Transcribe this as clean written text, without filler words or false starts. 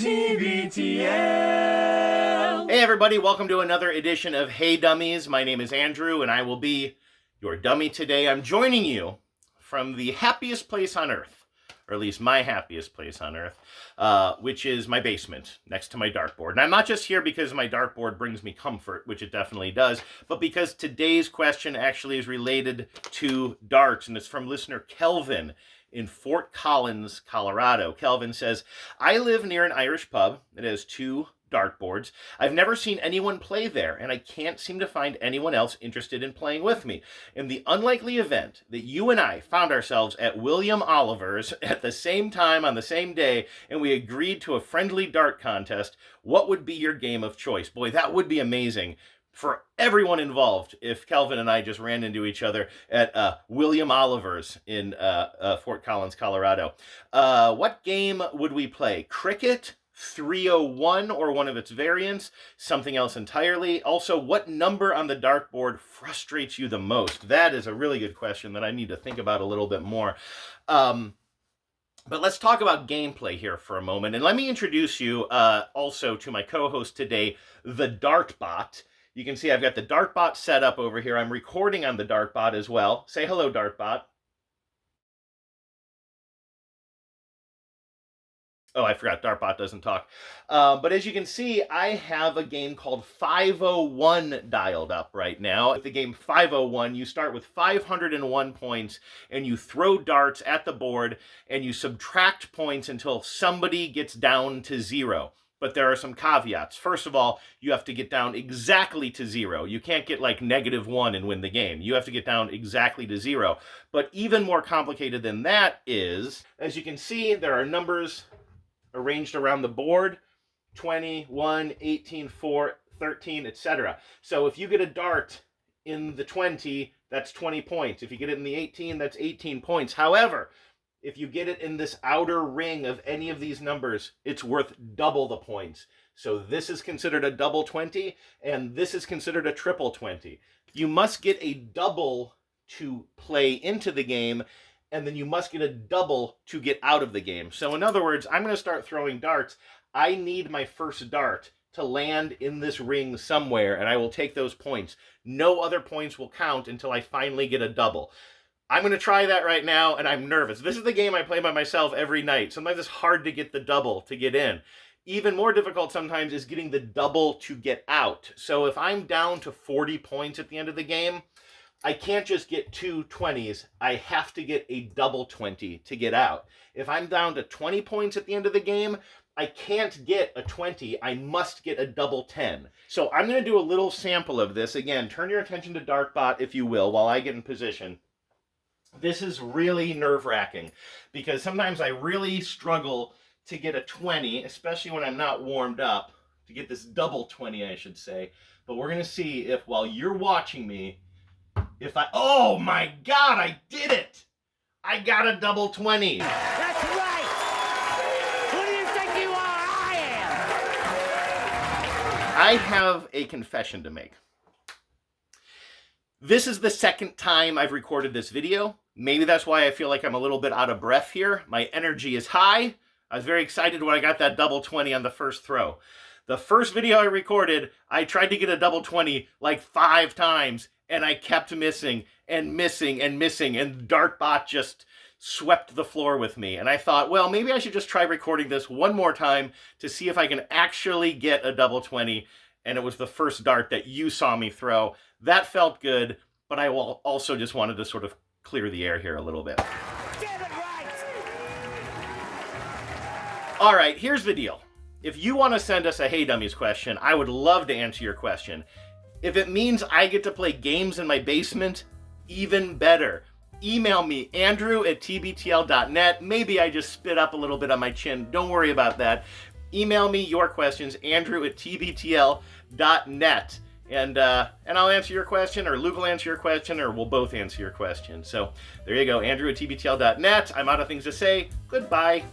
TBTL. Hey everybody, welcome to another edition of Hey Dummies. My name is Andrew and I will be your dummy today. I'm joining you from the happiest place on earth, or at least my happiest place on earth, which is my basement next to my dartboard. And I'm not just here because my dartboard brings me comfort, which it definitely does, but because today's question actually is related to darts, and it's from listener Kelvin in Fort Collins, Colorado. Kelvin says, I live near an Irish pub that has 2 dartboards. I've never seen anyone play there, and I can't seem to find anyone else interested in playing with me. In the unlikely event that you and I found ourselves at William Oliver's at the same time on the same day, and we agreed to a friendly dart contest, what would be your game of choice? Boy, that would be amazing for everyone involved if Kelvin and I just ran into each other at William Oliver's in Fort Collins, Colorado. What game would we play? Cricket? 301 or one of its variants, something else entirely. Also, what number on the dartboard frustrates you the most? That is a really good question that I need to think about a little bit more. But let's talk about gameplay here for a moment. And let me introduce you also to my co-host today, the DartBot. You can see I've got the DartBot set up over here. I'm recording on the DartBot as well. Say hello, DartBot. Oh, I forgot, DartBot doesn't talk. But as you can see, I have a game called 501 dialed up right now. With the game 501, you start with 501 points, and you throw darts at the board, and you subtract points until somebody gets down to 0. But there are some caveats. First of all, you have to get down exactly to 0. You can't get like -1 and win the game. You have to get down exactly to 0. But even more complicated than that is, as you can see, there are numbers arranged around the board, 20, 1, 18, 4, 13, etc. So if you get a dart in the 20, that's 20 points. If you get it in the 18, that's 18 points. However, if you get it in this outer ring of any of these numbers, it's worth double the points. So this is considered a double 20, and this is considered a triple 20. You must get a double to play into the game, and then you must get a double to get out of the game. So in other words, I'm going to start throwing darts. I need my first dart to land in this ring somewhere, and I will take those points. No other points will count until I finally get a double. I'm going to try that right now, and I'm nervous. This is the game I play by myself every night. Sometimes it's hard to get the double to get in. Even more difficult sometimes is getting the double to get out. So if I'm down to 40 points at the end of the game, I can't just get 2 20s. I have to get a double 20 to get out. If I'm down to 20 points at the end of the game, I can't get a 20. I must get a double 10. So I'm going to do a little sample of this. Again, turn your attention to DartBot, if you will, while I get in position. This is really nerve-wracking because sometimes I really struggle to get a 20, especially when I'm not warmed up, to get this double 20, I should say. But we're going to see if, while you're watching me, oh my God, I did it! I got a double 20. That's right! Who do you think you are? I am! I have a confession to make. This is the second time I've recorded this video. Maybe that's why I feel like I'm a little bit out of breath here. My energy is high. I was very excited when I got that double 20 on the first throw. The first video I recorded, I tried to get a double 20 like 5 times, and I kept missing and missing and missing, and DartBot just swept the floor with me. And I thought, well, maybe I should just try recording this one more time to see if I can actually get a double 20. And it was the first dart that you saw me throw. That felt good, but I also just wanted to sort of clear the air here a little bit. Get it right! All right, here's the deal. If you want to send us a Hey Dummies question, I would love to answer your question. If it means I get to play games in my basement, even better. Email me, andrew@tbtl.net. Maybe I just spit up a little bit on my chin. Don't worry about that. Email me your questions, andrew@tbtl.net. And I'll answer your question, or Luke will answer your question, or we'll both answer your question. So there you go, andrew@tbtl.net. I'm out of things to say. Goodbye.